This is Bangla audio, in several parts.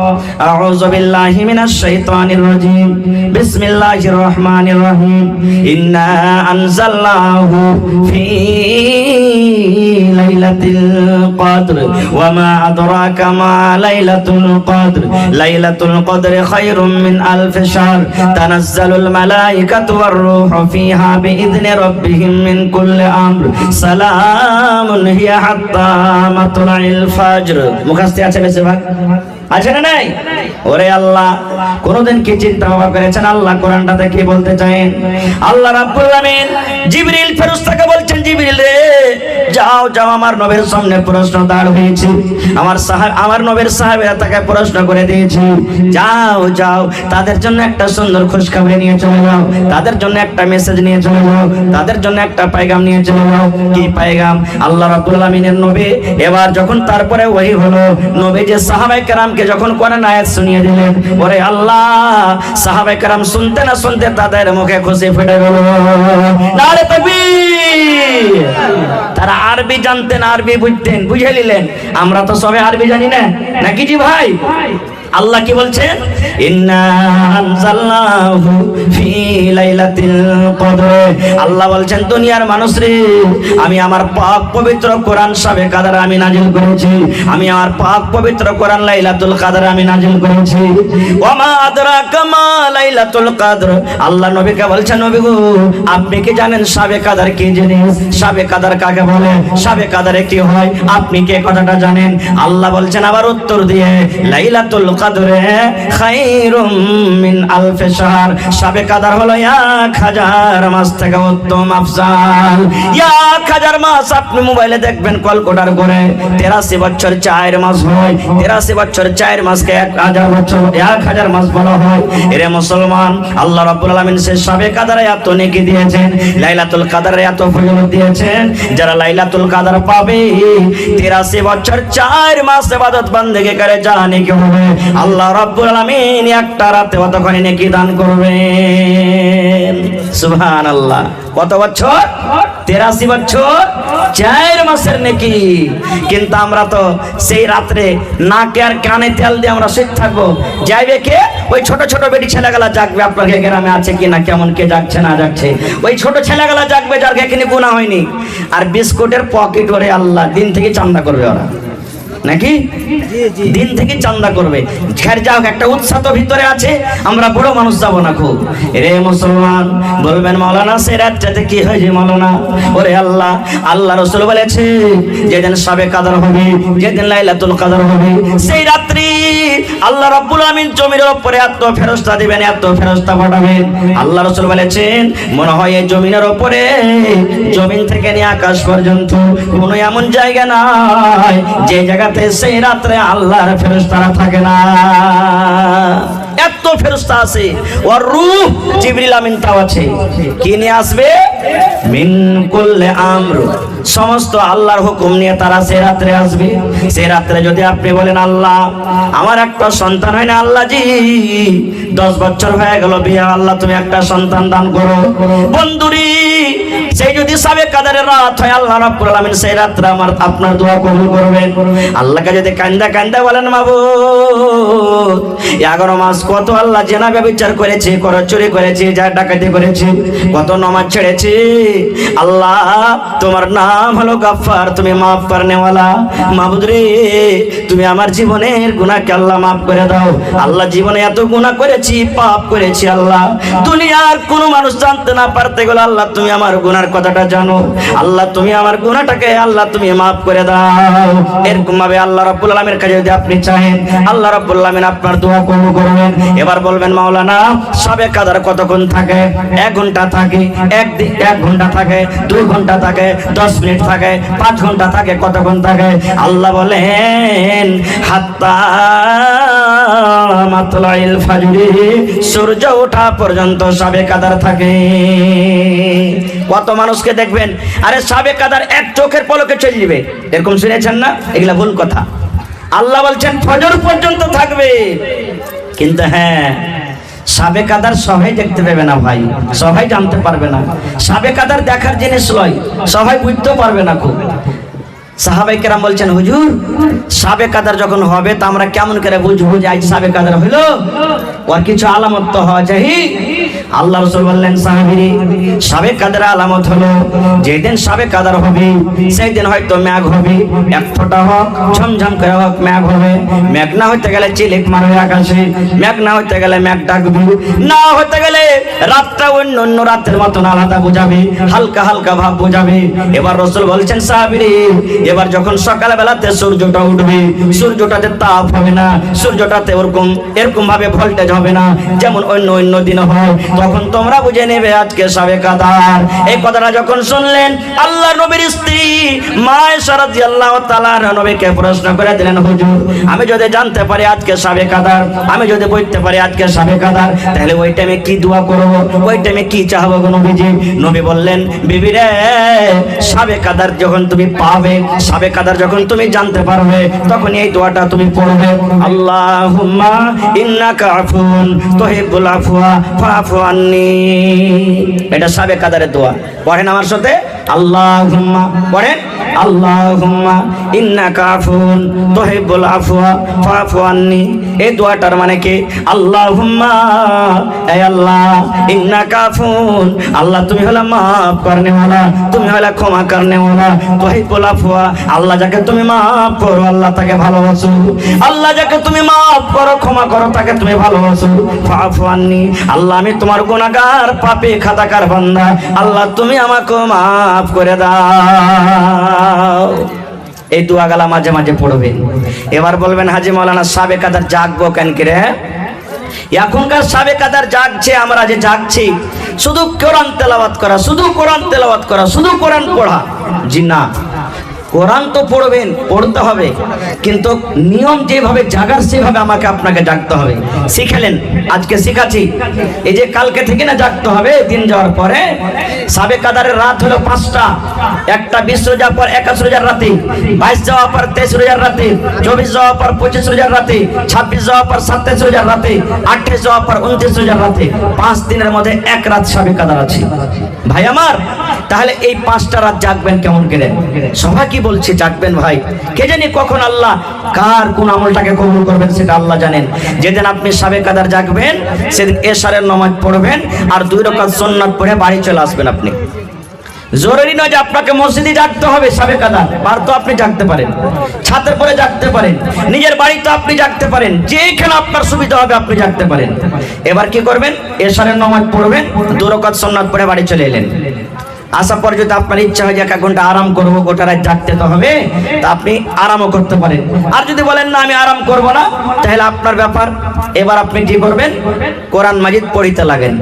أعوذ بالله من الشيطان الرجيم بسم الله الرحمن الرحيم إنا أنزلناه في ليلة القدر وما أدراك ما ليلة القدر ليلة القدر خير من ألف شهر تنزل الملائكة والروح فيها بإذن ربهم من كل أمر سلام هي حتى مطلع الفجر মুখস্থ আছে বেশিরভাগ আছে না নাই? ওরে আল্লাহ, কোনদিন কি চিন্তা ভাবনা করেছেন আল্লাহ কোরআনটাতে কি বলতে চান? আল্লাহ রাব্বুল আলামিন জিবরিল ফেরেশতাকে বলছেন, জিবরিল রে যাও যাও, আমার নবীর সামনে প্রশ্ন দাঁড় হয়েছে, আমার নবীর সাহাবীরা তাকে প্রশ্ন করে দিয়েছে, যাও যাও তাদের জন্য একটা সুন্দর খুশখবরি নিয়ে চলে যাও, তাদের জন্য একটা মেসেজ নিয়ে চলে যাও, তাদের জন্য একটা পয়গাম নিয়ে চলে যাও। কি পয়গাম? আল্লাহ রাব্বুল আলামিনের নবী এবার যখন তারপরে ওহী হলো, নবী যে সাহাবায়ে কেরাম যখন কোরআন আয়াত শুনিয়ে দিলেন, ওরে আল্লাহ, সাহাবায়ে কেরাম শুনতে না শুনতে তাদের মুখে খুশি ফুটে গেল। নারে তাকবীর! তারা আরবি জানতেন, আরবি বুঝতেন, বুঝে নিলেন। আমরা তো সবে আরবি জানি না, নাকি জি ভাই? আল্লাহ কি বলছেন? ইন্না আনজালনাহু ফি লাইলাতিল কদর। আল্লাহ বলছেন, দুনিয়ার মানুষ রে, আমি আমার পাক পবিত্র কোরআন শাবে কাদর আমি নাজিল করেছি, আমি আমার পাক পবিত্র কোরআন লাইলাতুল কদর আমি নাজিল করেছি। ওয়া মা আদরাকা মা লাইলাতুল কদর। আল্লাহ নবীকে বলছেন, নবী গো, আপনি কি জানেন শাবে কাদর কি জিনিস? শাবে কাদর কাকে বলে? শাবে কাদরে কি হয়? আপনি কি কথাটা জানেন? আল্লাহ বলছেন আবার উত্তর দিয়ে, লাইলাতুল কদরে খায়রুম মিন আলফি শাহর। শাবে কদর হলো 1000 মাস থেকে উত্তম আফজাল। 1000 মাস আপনি মোবাইলে দেখবেন ক্যালকুলেটর করে 83 বছর 4 মাস হয়। 83 বছর 4 মাসকে 1000 বছর 1000 মাস বলা হয়। এরে মুসলমান, আল্লাহ রাব্বুল আলামিন সে শাবে কদরে এত নেকি দিয়েছেন, লাইলাতুল কদরে এত ফজিলত দিয়েছেন। যারা লাইলাতুল কদর পাবে 83 বছর 4 মাস ইবাদত বندگی করে জানে কি হবে? আল্লাহ রাব্বুল আলামিন একটা রাতে কতখানি নেকি দান করবেন। সুবহানাল্লাহ। কত বছর? 83 বছর 4 মাসের নেকি। কিন্তু আমরা তো সেই রাতে নাকে আর কানে তেল দিয়ে আমরা শুয়ে থাকবো। যাইবে কে? ওই ছোট ছোট বেটি ছেলেগুলা জাগবে। আপনার গ্রামে আছে কিনা, কেমন কে জাগছে না জাগছে? ওই ছোট ছেলেগুলা জাগবে যার এখানে গুনাহ হয়নি। আর বিস্কুটের পকেট ওরে আল্লাহ দিন থেকে চান্দা করবে ওরা, নাকি দিন থেকে চান্দা করবে। খের যাও, একটা উৎসাহ তো ভিতরে আছে, আমরা বড় মানুষ যাব না খুব। রে মুসলমান, বলবেন মাওলানা সে রাতটাতে কি হয়েছে মাওলানা? ওরে আল্লাহ, আল্লাহ রাসূল বলেছে যেদিন শাবে কদর হবে, যেদিন লাইলাতুল কদর হবে, সেই রাত্রি আল্লাহ রাব্বুল আমিন জমির উপরে এত ফেরেশতা দিবেন, এত ফেরেশতা পাঠাবেন। আল্লাহ রাসূল বলেছেন, মনে হয় এই জমিনের উপরে, জমিন থেকে নিয়ে আকাশ পর্যন্ত কোনো এমন জায়গা নাই যে জায়গা সেই রাত্রে আল্লাহর ফেরেশতারা থাকে না। এত ফেরেশতা আছে। ওর রূহ জিবরিল আমিন তাও আছে। কি নিয়ে আসবে? মিন কুল্লি আমর। সমস্ত আল্লাহর হুকুম নিয়ে তারা সে রাত্রে আসবে। সে রাত্রে যদি আপনি বলেন, আল্লাহ আমার একটা সন্তান হয় না, আল্লাহ জি 10 বছর হয়ে গেল বিয়ে, আল্লাহ তুমি একটা সন্তান দান করো। বন্ধুরি, সেই যদি শাবে কদরের রাত হয়, আল্লাহ রাব্বুল আলামিন সেই রাত্রে আপনার দোয়া কবুল করবেন। আল্লাহকে যদি কান্দা কান্দা বলেন, মাবুদ 11 মাস কত আল্লাহ জেনা ব্যভিচার করেছি, চুরি করেছি, যার ডাকাতি করেছি, কত নামাজ ছেড়েছি, আল্লাহ তোমার নাম হলো গাফফার, তুমি মাফ করনেওয়ালা। মাবুদ রে, তুমি আমার জীবনের গুনাহকে আল্লাহ মাফ করে দাও। আল্লাহ জীবনে এত গুনাহ করেছি, পাপ করেছি, আল্লাহ দুনিয়ার কোনো মানুষ জানতে না পারতে গেলে আল্লাহ তুমি আমার গুনার কথাটা জানো। আল্লাহ তুমি আমার গুনাহটাকে আল্লাহ তুমি মাফ করে দাও। এরকম ভাবে আল্লাহ রাব্বুল আলামিনের কাছে যদি আপনি চাহেন, আল্লাহ রাব্বুল আলামিন আপনার দোয়া কবুল করবেন। এবার বলবেন, মাওলানা শাবে কদর কতক্ষণ থাকে? 1 ঘন্টা থাকে, 1 ঘন্টা থাকে, 2 ঘন্টা থাকে, 10 মিনিট থাকে, 5 ঘন্টা থাকে, কতক্ষণ থাকে? আল্লাহ বলেন, হাত্তা মাতলাইল ফাজরি, সূর্য ওঠা পর্যন্ত শাবে কদর থাকে। কত মানুষকে দেখবেন, আরে শাবে কদর এক চোখের পলকে চলে যাবে, এরকম শুনেছেন না? এগুলা ভুল কথা। আল্লাহ বলছেন ফজর পর্যন্ত থাকবে। কিন্তু হ্যাঁ, শাবে কদর সবাই দেখতে পাবে না ভাই, সবাই জানতে পারবে না। শাবে কদর দেখার জিনিস নয়, সবাই বুঝতেও পারবে না খুব। সাহাবায়ে কেরাম বলছেন, হুজুর সাবে কাদার যখন হবে তা আমরা কেমন করে বুঝবো যে আজ সাবে কাদার হলো? ওর কিছু আলামত তো হওয়া চাই। আল্লাহ রাসূল বললেন, সাহাবীরে সাবে কাদার আলামত হলো যেদিন সাবে কাদার হবে সেই দিন হয়তো মেঘ হবে, এক ফোঁটা হোক, ঝমঝম করে হোক মেঘ হবে। মেঘ না হইতে গেলে চিলিক মারবে আকাশে, মেঘ না হইতে গেলে মেঘ ডাকবে, না হইতে গেলে রাতটা অন্য অন্য রাতের মতন আলাদা বোঝাবে, হালকা হালকা ভাব বোঝাবে। এবার রাসূল বলছেন, সাহাবীরে এবার যখন সকাল বেলাতে সূর্যটা উঠবে, সূর্যটাতে তাপ হবে না, সূর্যটাতে এরকম ভাবে ভোল্টেজ হবে না যেমন অন্য অন্য দিন হয়, তখন তোমরা বুঝে নেবে আজকে সাবে কাদার। এই কথাটা যখন শুনলেন আল্লাহর নবীর স্ত্রী মা আয়েশা রাদিয়াল্লাহু তাআলা নবীকে প্রশ্ন করে দিলেন, হুজুর আমি যদি জানতে পারি আজকে সাবে কাদার, আমি যদি বুঝতে পারি আজকে সাবে কাদার, তাহলে ওই টাইমে কি দোয়া করব, ওই টাইমে কি চাহবো গো নবীজি? নবী বললেন, বিবি রে সাবে কাদার যখন তুমি পাবে, সাবে কাদার যখন তুমি জানতে পারবে, তখন এই দোয়াটা তুমি পড়বে, আল্লাহুম্মা ইন্নাকা আফুন তুহিব্বুল আফওয়া ফাফু আন্নি। এটা সাবে কাদারের দোয়া। পড়েন আমার সাথে, আল্লাহুম্মা, পড়েন আল্লাহুম্মা ইন্নাকা আফুন তুহিব্বুল আফওয়া ফাফু আন্নি। এই দোয়াটার মানে কি? আল্লাহুম্মা, হে আল্লাহ, ইন্নাকা আফুন, আল্লাহ তুমি হলো মাফ করনে ওয়ালা, তুমি হলো ক্ষমা করনে ওয়ালা, তুহিব্বুল আফওয়া, আল্লাহ যাকে তুমি মাফ করো আল্লাহ তাকে ভালোবাসো, আল্লাহ যাকে তুমি মাফ করো ক্ষমা করো তাকে তুমি ভালোবাসো, ফাফু আন্নি, আল্লাহ আমি তোমার গুনাহগার পাপী খাতাকার বান্দা, আল্লাহ তুমি আমাকে মাফ করে দাও। এই দোয়াগুলা মাঝে মাঝে পড়বেন। এবার বলবেন, হাজী মাওলানা সাবে কাদার জাগবো কেন করে? এখনকার সাবে কাদার জাগছে, আমরা যে জাগছি শুধু কোরআন তেলাওয়াত করা, শুধু কোরআন তেলাওয়াত করা, শুধু কোরআন পড়া। জি না, কোরআন তো পড়বেন, পড়তে হবে, কিন্তু নিয়ম যেভাবে জাগার সেভাবে আমাকে আপনাকে জাগতে হবে। শিখালেন, আজকে শিখাচ্ছি, এই যে কালকে থেকে না জাগতে হবে দিন যাওয়ার পরে। সাবে কাদারের রাত হলো 5টা, একটা 20 রোজার পর 21 রোজার রাতে, 22 যাওয়ার পর 23 রোজার রাতে, 24 যাওয়ার পর 25 রোজার রাতে, 26 যাওয়ার পর 27 রোজার রাতে, 28 যাওয়ার পর 29 রোজার রাতে, 5 দিনের মধ্যে এক রাত সাবে কাদার আছে। ভাই আমার, তাহলে এই 5টা রাত জাগবেন কেমন করে? সবাই কি বলছে জাগবেন ভাই, কে জানি কখন আল্লাহ কার কোন আমলটাকে কবুল করবেন সেটা আল্লাহ জানেন। যেদিন আপনি সাবে কাদার জাগবেন সেদিন এশারের নামাজ পড়বেন আর 2 রাকাত সুন্নাত পড়ে বাড়ি চলে আসবেন। আপনি জরুরি নয় যে আপনাকে মসজিদে জাগতে হবে সাবে কাদার, বার তো আপনি জাগতে পারেন, ছাদের পরে জাগতে পারেন, নিজের বাড়িতে আপনি জাগতে পারেন, যেখানে আপনার সুবিধা হবে আপনি জাগতে পারেন। এবার কি করবেন? এশারের নামাজ পড়বেন, 2 রাকাত সুন্নাত পড়ে বাড়ি চলে এলেন। আসার পর যদি আপনার ইচ্ছা হয় যে 1 ঘন্টা আরাম করবো, গোটা রাত জাগতে তো হবে, তা আপনি আরামও করতে পারেন। আর যদি বলেন না আমি আরাম করব না, তাহলে আপনার ব্যাপার। এবার আপনি কি করবেন? কোরআন মাজিদ পড়িতে লাগেন।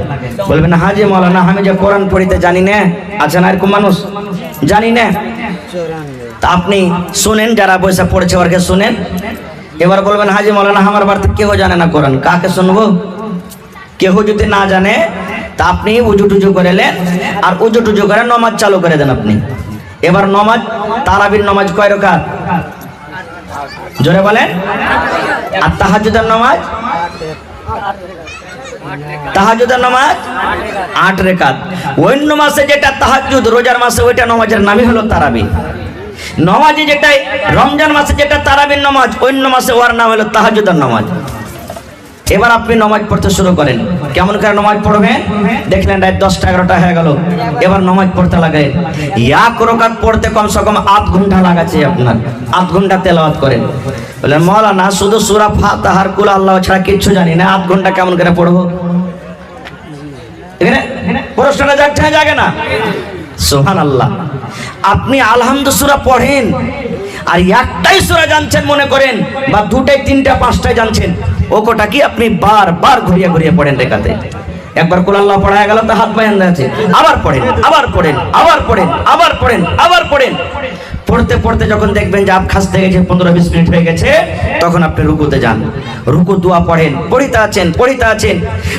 বলবেন, হাজী মাওলানা আমি যে কোরআন পড়িতে জানি না, আছে না এরকম মানুষ, জানি না, তা আপনি শুনেন, যারা বসে পড়েছে ওরকে শুনেন। এবার বলবেন, হাজী মাওলানা আমার বাড়িতে কেউ জানে না কোরআন, কাকে শুনবো? কেউ যদি না জানে তা আপনি উজু টুজু করে নেন, আর উজু টুজু করে নামাজ চালু করে দেন আপনি। এবার নামাজ, তারাবির নামাজ কয় রাকাত? জোরে বলেন। আর তাহাজ্জুদের নামাজ? তাহাজ্জুদের নামাজ 8 রাকাত। অন্য মাসে যেটা তাহাজ্জুদ, রোজার মাসে ওইটা নামাজের নামই হলো তারাবি। নামাজে যেটা রমজান মাসে যেটা তারাবির নামাজ, অন্য মাসে ওর নাম হলো তাহাজ্জুদের নামাজ। এবার আপনি নামাজ পড়তে শুরু করেন। কেমন করে নামাজ পড়বেন? দেখলেন রাত 10টা 11টা হয়ে গেল, এবার নামাজ পড়তে লাগে। 1 রাকাত পড়তে কমসে কম 8 ঘন্টা লাগাচ্ছে আপনার, 8 ঘন্টা তেলাওয়াত করেন। বলেন, মাওলানা শুধু সূরা ফাতিহা আর কুল আল্লাহু ছাড়া কিছু জানি না, 8 ঘন্টা কেমন করে পড়বো? এখানে প্রশ্নটা জাগে না? সুবহানাল্লাহ। আপনি আলহামদু সূরা পড়েন আর একটাই সূরা জানছেন মনে করেন, বা 2টাই 3টা 5টাই জানছেন, ও কোটা কি আপনি বারবার ঘুরিয়ে ঘুরিয়ে পড়েন রেখাতে। একবার কুল আল্লাহ পড়া গেল তো হাত বাঁধা আছে, আবার পড়েন, আবার পড়েন, আবার পড়েন, আবার পড়েন, আবার পড়েন। পড়তে পড়তে যখন দেখবেন যে আপ খাসতে গেছে, 15-20 মিনিট হয়ে গেছে, তখন আপনি রুকুতে যান। রুকু দোয়া পড়েন, পড়িতে আছেন, পড়িতে আছেন,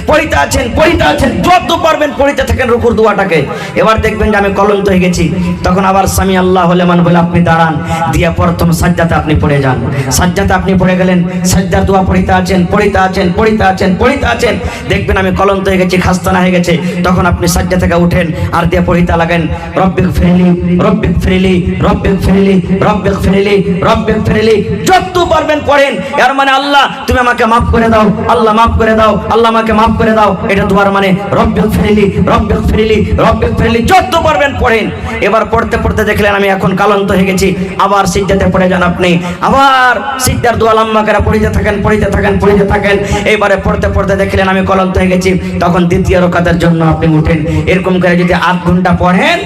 পড়িতে আছেন, পড়িতে আছেন, যত পারবেন পড়িতে থাকেন রুকুর দোয়াটাকে। এবার দেখবেন যে আমি কলন্ত হয়ে গেছি, তখন আবার সামি আল্লাহু লিমান বলে আপনি দাঁড়ান, দিয়ে প্রথম সাজদাতে আপনি পড়ে যান। সাজদাতে আপনি পড়ে গেলেন, সাজদার দোয়া পড়িতে আছেন, পড়িতে আছেন, পড়িতে আছেন, পড়িতে আছেন, দেখবেন আমি কলন্ত হয়ে গেছি, খাস্তানা হয়ে গেছে, তখন আপনি সাজদা থেকে উঠেন আর দিয়ে পড়িতে লাগেন, রব্বিক ফিরলি, রব্বিক ফিরলি, রব্বিক ফিরলি, রব্বিক ফিরলি, রব্বিক ফিরলি যত পারবেন পড়েন। এর মানে আল্লাহ তুমি আমাকে মাফ করে দাও, আল্লাহ মাফ করে দাও, আল্লাহ আমাকে মাফ করে দাও, এটা তোমার মানে রব্বিক ফিরলি, রব্বিক ফিরলি, রব্বিক ফিরলি যত পারবেন পড়েন। এবার পড়তে পড়তে দেখলেন আমি এখন কালন্ত হয়ে গেছি, আবার সিজদাতে পড়ে যান আপনি, আবার সিজদার দোয়া লম্বা করে পড়িতে থাকেন, পড়িতে থাকেন, পড়িতে থাকেন। এবারে পড়তে পড়তে দেখলেন আমি কালন্ত হয়ে গেছি, তখন দ্বিতীয় রাকাতের জন্য আপনি উঠেন। এরকম করে যদি 8 ঘন্টা পড়েন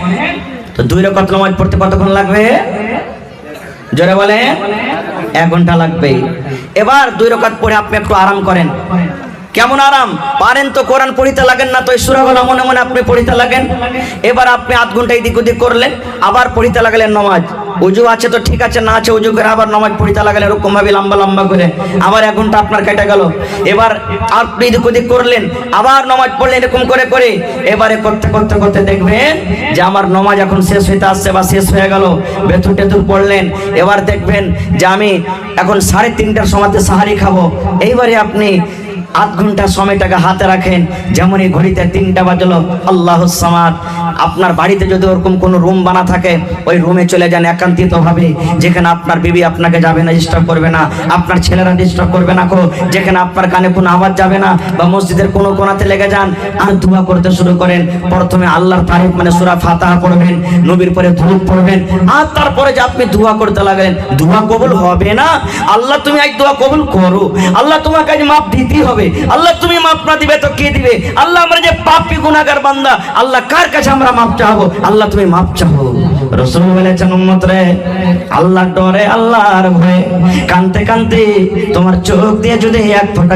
তো 2 রাকাত নামাজ পড়তে কতক্ষণ লাগবে? জোরে বলে 1 ঘন্টা লাগবে। এবার 2 রাকাত পড়ে আপনি একটু আরাম করেন। কেমন আরাম পারেন তো কোরআন পড়িতে লাগেন না, তো এই সূরাগুলো মনে মনে আপনি পড়িতে লাগেন। এবার আপনি 8 ঘন্টা এদিক ওদিক করলেন, আবার পড়িতে লাগলেন নামাজ। উজু আছে তো ঠিক আছে, না আছে উজু করে আবার নামাজ পড়িতে লাগলেন এরকম ভাবে লম্বা লম্বা করে, আবার 1 ঘন্টা আপনার কেটে গেল। এবার আপনি এদিক ওদিক করলেন, আবার নামাজ পড়লেন এরকম করে করে। এবারে করতে করতে করতে দেখবেন যে আমার নামাজ এখন শেষ হইতে আসছে বা শেষ হয়ে গেল। বেতুর টেতুর পড়লেন, এবার দেখবেন যে আমি এখন 3:30টার সময়তে সাহারি খাবো। এইবারে আপনি 8 ঘন্টা সময়টাকে হাতে রাখেন। যেমন এই ঘড়িতে 3টা বাজলো, আল্লাহুস সামাদ। আপনার বাড়িতে যদি ওরকম কোনো রুম বানা থাকে, ওই রুমে চলে যান একান্তিত ভাবে, যেখানে আপনার বিবি আপনাকে যাবে না, ডিস্টার্ব করবে না, আপনার ছেলেরা ডিস্টার্ব করবে না, যেখানে আপনার কানে কোনো আওয়াজ যাবে না, বা মসজিদের কোনো কোণাতে লেগে যান আর দোয়া করতে শুরু করেন। প্রথমে আল্লাহর তারিফ মানে সূরা ফাতিহা পড়বেন, নবীর পরে দুরূদ পড়বেন, আর তারপরে যে আপনি দোয়া করতে লাগলেন। দোয়া কবুল হবে না, আল্লাহ তুমি আজ দোয়া কবুল করো, আল্লাহ তোমাকে আজ মাপ দিতেই হবে। আল্লাহ তুমি মাপ না দিবে তো কে দিবে? আল্লাহ আমরা যে পাপী গুনাহগার বান্দা, আল্লাহ কার কাছে আমরা মাপ চাইবো? আল্লাহ তুমি মাপ চাও। রাসূল বলেছেন উম্মত রে, আল্লাহর ডরে আল্লাহর ভয়ে কানতে কানতে তোমার চোখ দিয়ে যদি 1 ফোঁটা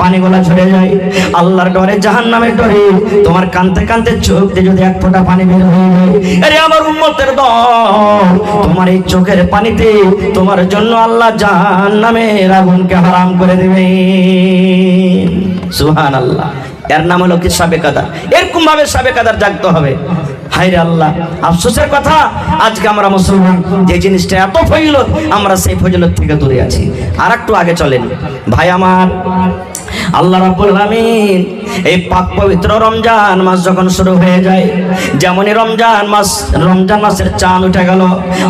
পানি গোলা ঝরে যায়, আল্লাহর ডরে জাহান্নামের ডরে তোমার কানতে কানতে চোখ দিয়ে যদি 1 ফোঁটা পানি বের হয়ে যায়, আরে আমার উম্মতের দল, তোমার এই চোখের পানিতে তোমার জন্য আল্লাহ জাহান্নামের আগুনকে হারাম করে দিবে। সুবহানাল্লাহ। এর নাম হলো কি সাবে কাদার। এরকম ভাবে সাবে কাদার জাগতে হবে। হায়রে আল্লাহ, আফসোসের কথা আজকে আমরা মুসলমান যে জিনিসটা এত ফজিলত, আমরা সেই ফজিলত থেকে দূরে আছি। আর একটু আগে চলেন ভাই আমার, আল্লাহ রাব্বুল আলামিন এই পাক পবিত্র রমজান মাস যখন শুরু হয়ে যায়, যেমনই রমজান মাসের চাঁদ উঠে গেল,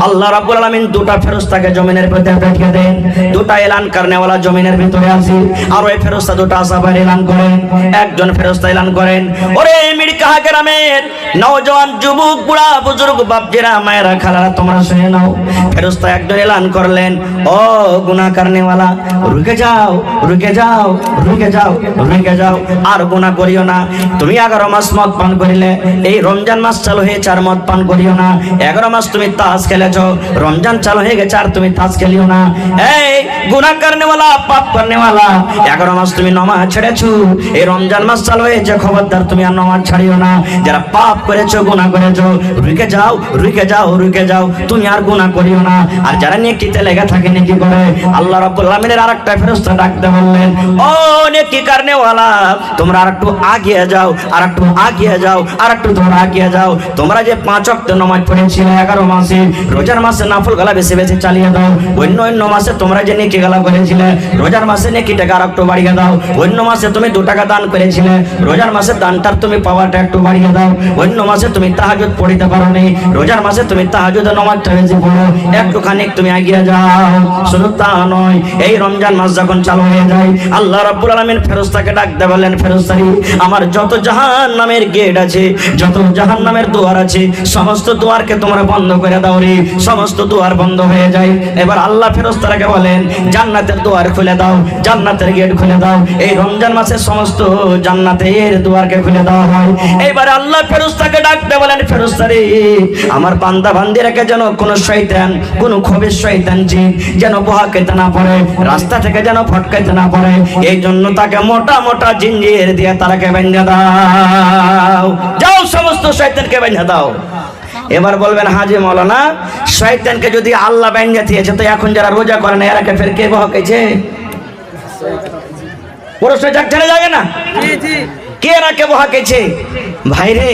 আল্লাহ রাব্বুল আলামিন 2টা ফেরেশতাকে জমিনের ভিতরে পাঠিয়ে দেন। 2টা এলান করনেওয়ালা জমিনের ভিতরে আছে, আর ওই ফেরেশতা 2টা আসাবার এলান করেন। একজন ফেরেশতা এলান করেন, ওরে মিরকাহা গ্রামের নওজওয়ান যুবক, বুড়া বুজুর্গ, বাপজিরা, মায়েরা, খালারা, তোমরা শুনে নাও। ফেরেশতা একজন এলান করলেন, ও গুনাহ করনেওয়ালা, রুকে যাও, রুকে যাও, রুকে যাও, রুকে যাও, আর গুনাহ করিও না। তুমি 11 মাস মদ পান করিলে, এই রমজান মাস চালু হয়েছে আর মদ পান করিও না। 11 মাস তুমি তাস খেলেছো, রমজান চালু হয়ে গেছে আর তুমি তাস খেলিও না। এই গুনাহ করনেওয়ালা, পাপ করনেওয়ালা, 11 মাস তুমি নামাজ ছেড়েছো, এই রমজান মাস চালু হয়েছে, খবরদার তুমি আর নামাজ ছাড়িও না। যারা পাপ করেছো, গুনাহ করেছো, রুকে যাও, রুকে যাও, রুকে যাও, তুমি আর গুনাহ করিও না। আর যারা নেকিতে লেগে থাকে, নেকি করে, আল্লাহ রাব্বুল আলামিনের আরেকটা ফেরেশতা ডাকতে বললেন, ও নেকি করনেওয়ালা, তোমরা আর একটু আগিয়ে যাও, আর একটু আগিয়ে যাও, আর একটু তোমরা আগিয়ে যাও। তোমরা যে 5 ওয়াক্ত নামাজ পড়েছিলে 11 মাসে, রোজার মাসে নফল গলা বেশি বেশি চালিয়ে দাও। অন্য মাসে তোমরা যে নেকি গলা করেছিলে, রোজার মাসে নেকিটাকে আর একটু বাড়িয়ে দাও। অন্য মাসে তুমি 2 টাকা দান করেছিলে, রোজার মাসে দানটার তুমি পাওয়াটা একটু বাড়িয়ে দাও। অন্য মাসে তুমি তাহাজ্জুদ পড়িতে পারো নি, রোজার মাসে তুমি তাহাজ্জুদের নামাজটা বেশি পড়ো, একটুখানি তুমি এগিয়ে যাও। শুধু তা নয়, এই রমজান মাস যখন চালু হয়ে যায়, আল্লাহ রাব্বুল আলামিন ফেরেশতাকে ডাকতে বললেন, ফেরেশতারি, আমার যত জাহান্নামের গেট আছে, যত জাহান্নামের দুয়ার আছে, সমস্ত দুয়ারকে তোমরা বন্ধ করে দাও রে। সমস্ত দুয়ার বন্ধ হয়ে যায়। এবার আল্লাহ ফেরেশতাকে বলেন, জান্নাতের দুয়ার খুলে দাও, জান্নাতের গেট খুলে দাও। এই রমজান মাসে সমস্ত জান্নাতের দুয়ারকে খুলে দেওয়া হয়। এইবার আল্লাহ ফেরেশতাকে ডাকতে বলেন, ফেরেশতারি, আমার বান্দা বান্দিরাকে যেন কোনো শয়তান, কোনো খবিস শয়তান জিন যেন বহাকাইতে না পারে, রাস্তা থেকে যেন ফটকাইতে না পারে, এই জন্য তাকে মোটা মোটা জিঞ্জির দিয়ে তারাকে বেঁধে দাও। যাও, সমস্ত শয়তানকে বেঁধে দাও। এবার বলবেন, হাজি মাওলানা, শয়তানকে যদি আল্লাহ বেঁধে দিয়েছে, তো এখন যারা রোজা করে না, এরাকে ফের কে বহাকাইছে? প্রশ্ন ছেড়ে যাবে না, কে এরাকে বহাকেছে? ভাইরে,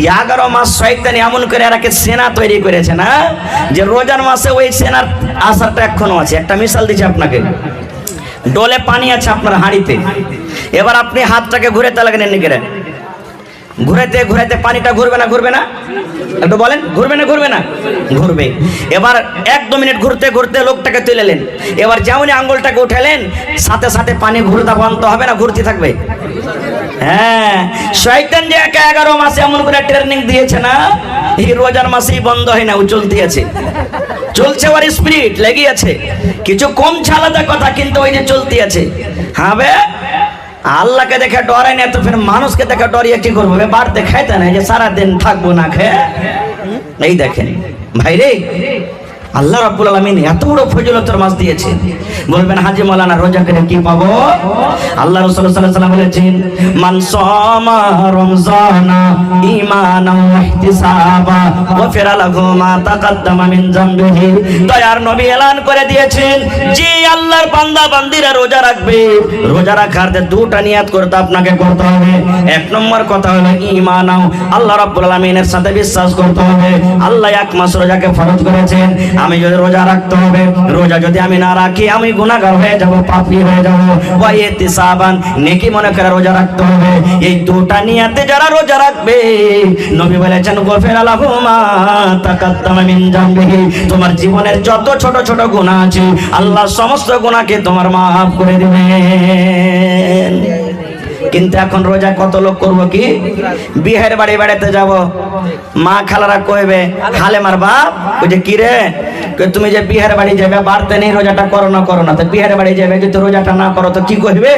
11 মাস শয়তান এমন করে এরাকে সেনা তৈরি করেছে না, যে রোজার মাসে ওই সেনার আসারটা এখনো আছে। একটা মিশাল দিচ্ছি আপনাকে, ডোলে পানি আছে আপনার হাঁড়িতে, এবার আপনি হাতটাকে ঘুরে তালাকে নেন করে, ঘুরাইতে ঘুরাইতে পানিটা ঘুরবে না ঘুরবে না? একটু বলেন, ঘুরবে না ঘুরবে না? ঘুরবে। এবার 1-2 মিনিট ঘুরতে ঘুরতে লোকটাকে তুলেলেন। এবার যেমনই আঙ্গুলটাকে উঠালেন, সাথে সাথে পানি ঘুরতে বন্ধ হবে না ঘুরতে থাকবে? হ্যাঁ, শয়তান যে 11 মাসে এমন করে ট্রেনিং দিয়েছে না, এই রোজার মাসেই বন্ধ হয় না, ও চলতে আছে, চলছে, ওর স্পিরিট লেগে আছে। কিছু কম আলাদা কথা, কিন্তু ওই যে চলতে আছে। হবে আল্লাহকে দেখে ডরাই না, তো ফের মানুষকে দেখে ডরিয়ে কি করবো? বাড়তে খাইতে না, যে সারাদিন থাকবো না খেয়ে। এই দেখেন ভাই রে, আল্লাহ রাব্বুল আলামিন এত বড় ফজিলতের মাস দিয়েছে। বলবেন হাজী মাওলানা রোজা করে কি পাবো? আল্লাহ রাসূল সাল্লাল্লাহু আলাইহি ওয়াসাল্লাম বলেছেন, মান সামা রমজানা ঈমানান ওয়া ইহতিসাবা গফিরা লাহু মা তাকাদ্দামা মিন যামবিহি। দয়ার নবী এলান করে দিয়েছেন, যে আল্লাহর বান্দা বান্দিরা রোজা রাখবে, রোজা রাখার দুটো নিয়াত করতে আপনাকে করতে হবে। 1 নম্বর কথা হলো ঈমানাও, আল্লাহ রাব্বুল আলামিনের সাথে বিশ্বাস করতে হবে। আল্লাহ 1 মাস রোজাকে ফরজ করেছেন, আমি যদি রোজা রাখতে হবে, রোজা যদি আমি না রাখি আমি গুনাহগার হয়ে যাব, পাপী হয়ে যাব। ওয়া ইহতিসাবান, নেকি মনে করে রোজা রাখতে হবে। এই দুটো নিয়াতে যারা রোজা রাখবে, নবী বলেছেন গফিরা লাহু মা তাকাদ্দামা মিন যামবিহি, তোমার জীবনের যত ছোট ছোট গুনাহ আছে আল্লাহ সমস্ত গুনাহকে তোমার মাফ করে দিবেন। কিন্তু এখন রোজা কত লোক করবো কি, বিয়ের বাড়ি বেড়াতে যাব, মা খালারা কইবে, হালেমার বাপ ওই যে কি রে, তুমি যে বিয়ের বাড়ি যাবে, বাড়তে নেই রোজাটা করো না, তো বিয়ের বাড়ি যাবে, যদি রোজাটা না করো তো কি কইবে?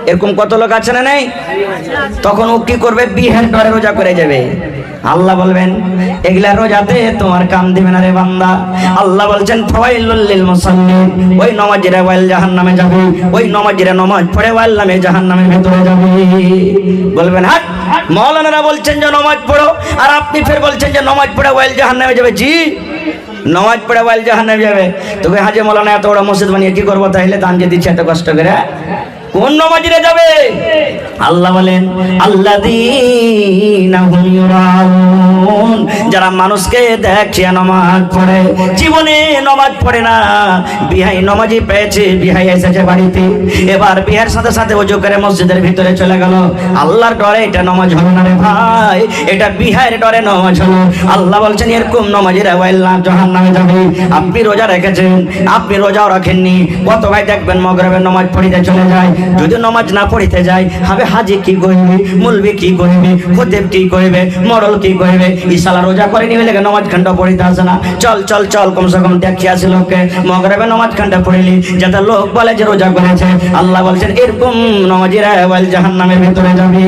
এরকম কত লোক আছে না নেই? তখন ও কি করবে? বিয়ের ডরে রোজা করে যাবে। আল্লাহ বলবেন এগুলা রোজাতে তোমার কাম দিবে না রে বান্দা। আল্লাহ বলছেন ফাওয়াইলুল লিল মুসাল্লিন, ওই নামাজীরা ওয়াইল জাহান্নামে যাবে, ওই নামাজীরা নামাজ পড়ে ওয়াইল নামে জাহান্নামের ভিতরে যাবে। বলবেন হাট, মাওলানারা বলছেন যে নামাজ পড়ো, আর আপনি ফের বলছেন যে নামাজ পড়ে ওয়াইল জাহান্নামে যাবে। জি, নামাজ পড়ে ওয়াইল জাহান্নামে যাবে। তোকে হাজী মাওলানা এত বড় মসজিদ বানিয়ে কি করবো? তাইলে দান যে দিচ্ছে এত কষ্ট করে, কোন নামাজীরা যাবে? আল্লাহ বলেন আল্লাযীনা হুম ইউরাউন, যারা মানুষকে দেখে নামাজ পড়ে, জীবনে নামাজ পড়ে না। বিহাই নামাজি পেয়েছে, বিহাই এসেছে বাড়িতে, এবার বিহার সাথে সাথে ওযু করে মসজিদের ভিতরে চলে গেল। আল্লাহর ডরে এটা নামাজ হলো না রে ভাই, এটা বিহাইয়ের ডরে নামাজ হলো। আল্লাহ বলছেন এরকম নামাজিরা ওয়াইল্লাহ জাহান্নামে যাবে। আপনি রোজা রেখেছেন, আপনি রোজাও রাখেননি, কত ভাই দেখবেন মাগরিবের নামাজ পড়িতে চলে যায়, যদি নামাজ না পড়িতে যায় হবে হাজি কি কইবে, মুলবি কি কইবে, খতিব কি কইবে, মরল কি কইবে, ইশালা রোজা করে নিবে লাগে নামাজ ঘন্টা পড়িতে আসে না। চল চল চল, কমসে কম দেখি আসি লোককে মাগরিবে নামাজ ঘন্টা পড়িলি, যাতে লোক বলে যে রোজা করেছে। আল্লাহ বলছেন এরকম নামাজিরা ওয়াইল জাহান্নামের ভিতরে যাবে।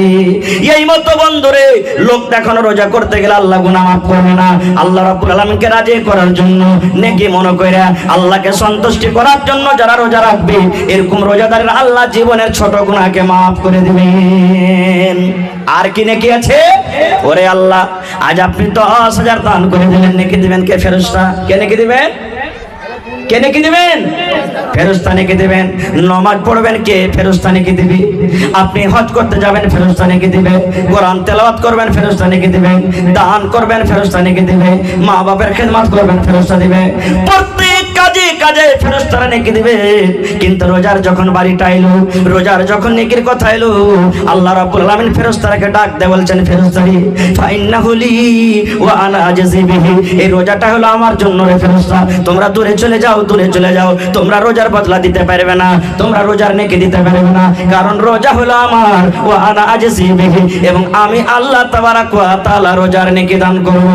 এই মতো বন্ধুরে, লোক এখনো রোজা করতে গেলে আল্লাহ গুনাহ মাফ করবে না। আল্লাহ রাব্বুল আলামিনকে রাজি করার জন্য, নেকি মনে কইরা আল্লাহকে সন্তুষ্টি করার জন্য যারা রোজা রাখবে, এরকম রোজাদারের আল্লাহ জীবনের ছোট গুনাহকে মাফ করে দিবেন। আর কি নেকি আছে? ওরে আল্লাহ, আজ আপনি 10,000 দান করে দিলেন, নেকি দিবেন কে? ফেরেশতা। কে নেকি দিবেন? কে নেকি দিবেন? ফেরেশতা নেকি দিবেন। নামাজ পড়বেন কে? ফেরেশতা নেকি দিবে। আপনি হজ করতে যাবেন, ফেরেশতা নেকি দিবে। কোরআন তেলাওয়াত করবেন, ফেরেশতা নেকি দিবে। দান করবেন, ফেরেশতা নেকি দিবে। মা বাবার খেদমত করবেন, ফেরেশতা দিবে। প্রত্যেক কাজে কাজে ফেরেশতারা নেকি দিবে। কিন্তু রোজার যখন বাড়িটা এলো, রোজার যখন নেকির কথা এলো, আল্লাহ রাব্বুল আলামিন ফেরেশতাকে ডাক দিয়ে বলছেন, ফেরেশতারি ফাইন্নাহু লি ওয়া আনা আজজি বিহি, এই রোজাটা হলো আমার জন্য রে ফেরেশতা, তোমরা দূরে চলে যাও, দূরে চলে যাও, তোমরা রোজার বদলা দিতে পারবে না, তোমরা রোজার নেকি দিতে পারবে না, কারণ রোজা হলো আমার, ওয়া আনা আজজি বিহি, এবং আমি আল্লাহ তাবারাক ওয়া তাআলা রোজার নেকি দান করব।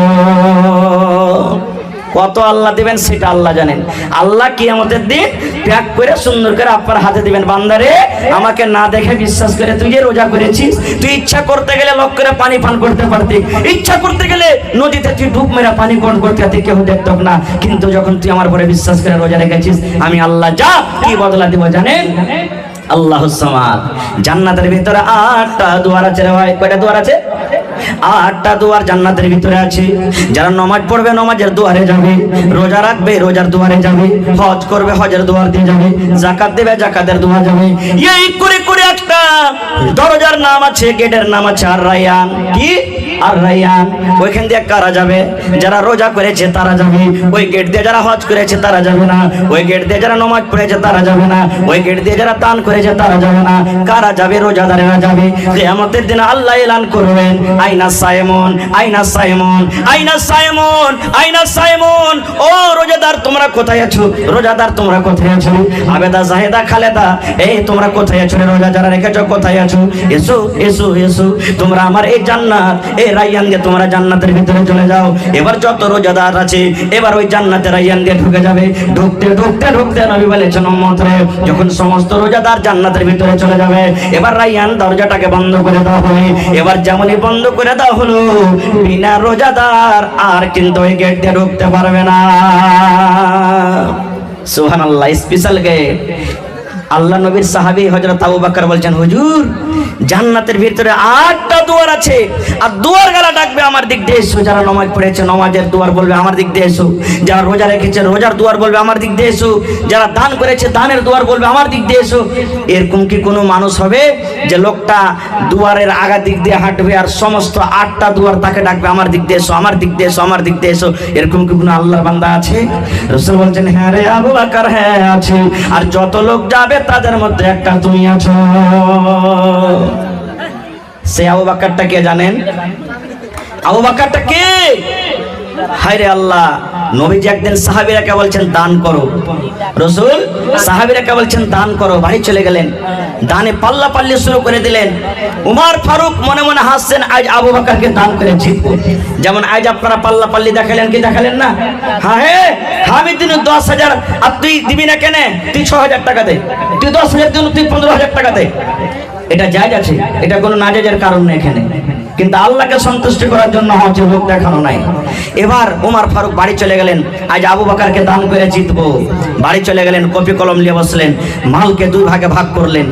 কত আল্লাহ দিবেন সেটা আল্লাহ জানেন। আল্লাহ কিয়ামতের দিন প্যাক করে সুন্দর করে আপনার হাতে দিবেন, বান্দারে আমাকে না দেখে বিশ্বাস করে তুই যে রোজা করেছিস, তুই ইচ্ছা করতে গেলে লক করে পানি পান করতে পারতি, ইচ্ছা করতে গেলে নদীতে তুই ডুব মেরে পানি পান করতে পারতি, কেউ দেখত না, কিন্তু যখন তুই আমার উপরে বিশ্বাস করে রোজা রেখেছিস, আমি আল্লাহ যা কি বদলা দিব জানেন? আল্লাহুস সামাদ। জান্নাতের ভিতরে 8টা দুয়ার আছে রে ভাই। কয়টা দুয়ার আছে? 8টা দুয়ার জান্নাতের ভিতরে আছে। যারা নামাজ পড়বে নামাজের দুয়ারে যাবে, রোজা রাখবে রোজার দুয়ারে যাবে, হজ করবে হজের দুয়ার দিয়ে যাবে, যাকাত দেবে যাকাতের দুয়ার যাবে। এই করে করে একটা দরজার নাম আছে, গেটের নাম আছে আর রায়ান। কি? আর রাইয়ান। ওইখান দিয়ে কারা যাবে? যারা রোজা করেছে তারা যাবে। ওই গেট দিয়ে যারা হজ করেছে তারা যাবে না। ওই গেট দিয়ে যারা নামাজ পড়েছে তারা যাবে না। ওই গেট দিয়ে যারা দান করেছে তারা যাবে না। কারা যাবে? রোজাদারেরা যাবে। কিয়ামতের দিন আল্লাহ এলান করবেন, আইনা সাইমন, আইনা সাইমন, আইনা সাইমন, আইনা সাইমন। ও রোজাদার তোমরা কোথায় আছো? রোজাদার তোমরা কোথায় আছো? আবেদা, জাহেদা, খালেদা, এই তোমরা কোথায় আছো? রোজা যারা রেখেছো কোথায় আছো? এসো এসো এসো, তোমরা আমার এই জান্নাত, এই রাইয়ান দিয়ে তোমরা জান্নাতের ভিতরে চলে যাও। এবার যত রোজাদার আছে এবার ওই জান্নাতের রাইয়ান দিয়ে ঢুকে যাবে। ঢুকতে ঢুকতে ঢুকতে নবী বলেছেন উম্মত রে, যখন সমস্ত রোজাদার জান্নাতের ভিতরে চলে যাবে এবার রাইয়ান দরজাটাকে বন্ধ করে দেওয়া হবে। এবার যেমনই বন্ধ করে দেওয়া হলো, বিনা রোজাদার আর কিন্তু ওই গেট দিয়ে ঢুকতে পারবে না। সুবহানাল্লাহ, স্পেশাল গেট। আল্লাহ নবীর সাহাবী হযরত আবু বকর বলছেন, হুজুর জান্নাতের ভিতরে 8টা দুয়ার আছে, আর দুয়ার গালা ডাকবে আমার দিক দিয়ে এসো। যারা নামাজ পড়েছে নামাজের দুয়ার বলবে আমার দিক দিয়ে এসো। যারা রোজা রেখেছে রোজার দুয়ার বলবে আমার দিক দিয়ে এসো। যারা দান করেছে দানের দুয়ার বলবে আমার দিক দিয়ে এসো। এরকম কি কোনো মানুষ হবে যে লোকটা দুয়ারের আগা দিক দিয়ে হাঁটবে আর সমস্ত 8টা দুয়ার তাকে ডাকবে আমার দিক দিয়ে এসো, আমার দিক দিয়ে এসো, আমার দিক দিয়ে এসো? এরকম কি কোনো আল্লাহর বান্দা আছে? রাসূল বলছেন, হ্যাঁ রে আবু বকর, হ্যাঁ আছে। আর যত লোক যাবে তাদের মধ্যে একটা তুমি আছো। সে আবু বকরটা কে জানেন? আবু বকরটা কে? হায় রে আল্লাহ, নবীজি একদিন সাহাবীরাকে বলছেন দান করো। রাসূল সাহাবীরাকে বলছেন দান করো, বাড়ি চলে গেলেন। দানে পাল্লা পাল্লি শুরু করে দিলেন। উমর ফারুক মনে মনে হাসছেন, আজ আবু বকরকে দান করে জিতবো। যেমন আজ আপনারা পাল্লা পাল্লি দেখালেন, কি দেখালেন না? হ্যাঁ হ্যাঁ, আমি দিন 10,000 আর তুই দিবি না কেন? তুই 6,000 টাকা দে। তুই 10,000 দিন, তুই 15,000 টাকা দে। এটা জায়েজ আছে, এটা কোনো নাজায়েজের কারণ নেই এখানে। কিন্তু আল্লাহকে সন্তুষ্ট করার জন্য হচ্ছে লোক দেখানো নাই। এবার ওমর ফারুক বাড়ি চলে গেলেন, আজ আবু বকরকে দান করে জিতবো। বাড়ি চলে গেলেন, কপি কলম নিয়ে বসলেন, মালকে 2 ভাগে ভাগ করলেন।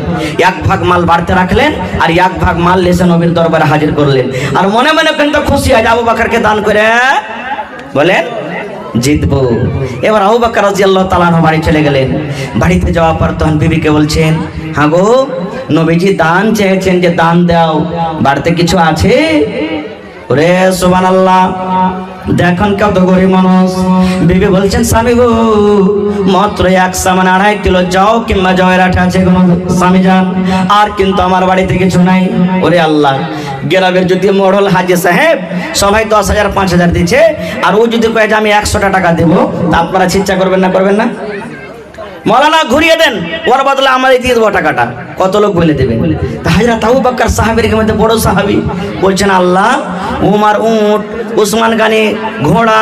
1 ভাগ মাল বাড়তে রাখলেন আর 1 ভাগ মাল এসে নবীর দরবারে হাজির করলেন। আর মনে মনে কিন্তু খুশি, আজ আবু বকরকে দান করে বলেন জিতবো। এবার আবু বকর রাদিয়াল্লাহু তাআলা আনহু বাড়ি চলে গেলেন। বাড়িতে যাওয়ার পর তখন বিবিকে বলছেন, হ্যাঁ গো নবীজি দান চেয়েছেন যে দান দাও, বাড়িতে কিছু আছে? ওরে সুবহানাল্লাহ, দেখুন কত গরিব মানুষ। বিবি বলছেন, স্বামী গো মাত্র 1 সামান 2.5 কিলো যাও কিংবা জয়ের আঠা আছে কোনো স্বামী যান, আর কিন্তু আমার বাড়িতে কিছু নাই। ওরে আল্লাহ, গ্রামের যদি মডল হাজি সাহেব সবাই 10,000 5,000 দিচ্ছে, আর ও যদি কয়ে যে আমি 100টা টাকা দেবো, তা আপনারা চিন্তা করবেন না? করবেন না? মৌলানা ঘুরিয়ে দেন, ওর বদলে আমারই দিয়ে দেবো টাকাটা। কত লোক বলে দেবেন? হযরত আবু বকর সাহাবীর মধ্যে বড় সাহাবী বলছেন, আল্লাহ উমর উট, উসমান গানি ঘোড়া,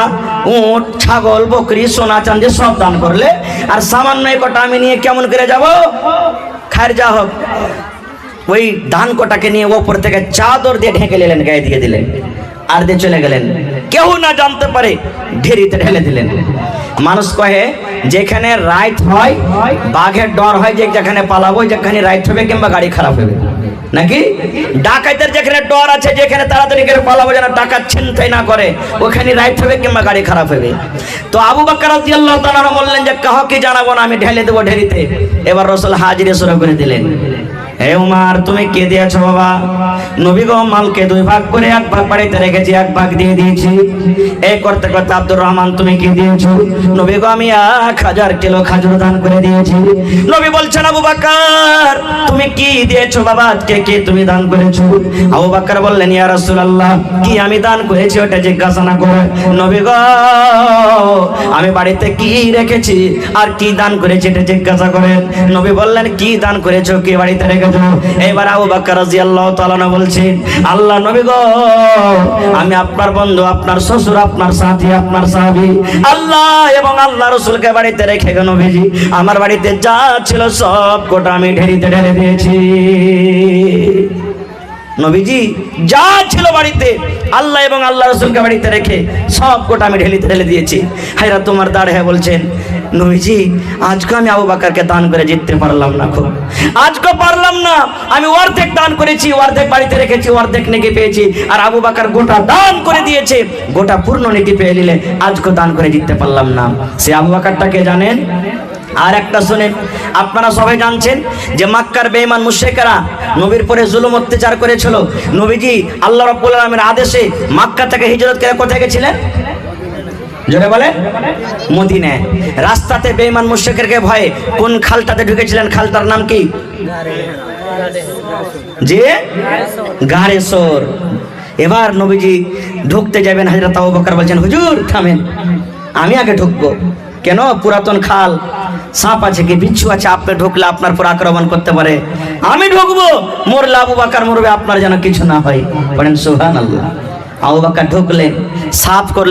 উট, ছাগল, বকরি, সোনা চাঁদি সব দান করলে, আর সামান্য কটা আমি নিয়ে কেমন করে যাব? খায়ের যা হোক। ওই ধান কটাকে নিয়ে ওপর থেকে চাদর দিয়ে ঢেকে নিলেন, গায়ে দিয়ে দিলেন, আর দিয়ে চলে গেলেন। কেউ না জানতে পারে ঢেরিতে ঢেলে দিলেন। মানুষ কহে যেখানে রাইট হয় বাঘের ডর হয়, যে যেখানে পালাবো যেখানে রাইট হবে কিংবা গাড়ি খারাপ হবে, নাকি? ডাকাতের যেখানে ডর আছে, যেখানে তাড়াতাড়ি করে পালাবো যেন ডাকাত ছিনতাই না করে, ওখানে রাইট হবে কিংবা গাড়ি খারাপ হবে। তো আবু বকর রাদিয়াল্লাহু তাআলা বললেন যে কাউকে জানাবো না, আমি ঢেলে দেবো ঢেরিতে। এবার রাসূল হাজিরে শুরু করে দিলেন, হে উমর তুমি কে দিয়েছো বাবা? নবী গো মালকে 2 ভাগ করে 1 ভাগ বাড়িতে রেখেছি, 1 ভাগ দিয়ে দিয়েছি। এই করতে করতে আব্দুর রহমান তুমি কি দিয়েছো? নবী গো আমি 1000 কিলো খাজুর দান করে দিয়েছি। নবী বলছেন, আবু বকর তুমি কি দিয়েছো বাবা? কে তুমি দান করেছো? আবু বকর বললেন, ইয়া রাসূলুল্লাহ কি আমি দান করেছি ওটা জিজ্ঞাসা না করে নবী গো আমি বাড়িতে কি রেখেছি আর কি দান করেছি এটা জিজ্ঞাসা করেন। নবী বললেন, কি দান করেছো, কি বাড়িতে রেখেছো? এবার আবু বকর রাদিয়াল্লাহু তাআলা বলছেন, আল্লাহ নবী গো আমি আপনার বন্ধু, আপনার শ্বশুর, আপনার সাথী, আপনার সাহাবী, আল্লাহ এবং আল্লাহ রাসূলকে বাড়িতে রেখে গেল নবীজি। আমার বাড়িতে যা ছিল সব কোটা আমি ঢেরিতে ঢেলে দিয়েছি। নবীজি যা ছিল বাড়িতে আল্লাহ এবং আল্লাহ রাসূলকে বাড়িতে রেখে সব কোটা আমি ঢেলিতে ঢেলে দিয়েছি। হায়রা তোমার দাঁড়িয়ে বলছেন, নবীজি আজকে আমি আবু বকরকে দান করে জিততে পারলাম না, খুব আজকে পারলাম না। আমি অর্ধেক দান করেছি, অর্ধেক বাড়িতে রেখেছি, অর্ধেক নেকি পেয়েছি, আর আবু বকর গোটা দান করে দিয়েছে, গোটা পূর্ণ নেকি পেয়ে নিলে আজকে দান করে জিততে পারলাম না। সে আবু বকরটাকে জানেন? আর একটা শুনেন, আপনারা সবাই জানছেন যে মক্কার বেঈমান মুশরিকরা নবীর পরে জুলুম অত্যাচার করেছিল। নবীজি আল্লাহ রাব্বুল আলামিনের আদেশে মক্কা থেকে হিজরত করে কোথায় গেছিলেন? জোরে বলে, মদিনায়। রাস্তাতে বেঈমান মুশরিকদেরকে ভয়ে কোন খালটাতে ঢুকেছিলেন? খালটার নাম কি? যে গাড়ে সোর। এবার নবীজি ঢুকতে যাবেন, হযরত আবু বকর বলছেন, হুজুর থামেন, আমি আগে ঢুকবো। কেন? পুরাতন খাল, সাপ আছে কি বিচ্ছু আছে, আপনি ঢুকলে আপনার পর আক্রমণ করতে পারে। আমি ঢুকবো, মরলে আবু বকর মরবে, আপনার যেন কিছু না হয়। বলেন সুবহানাল্লাহ। আবু বকর ঢুকলেন, সাফ করলেন।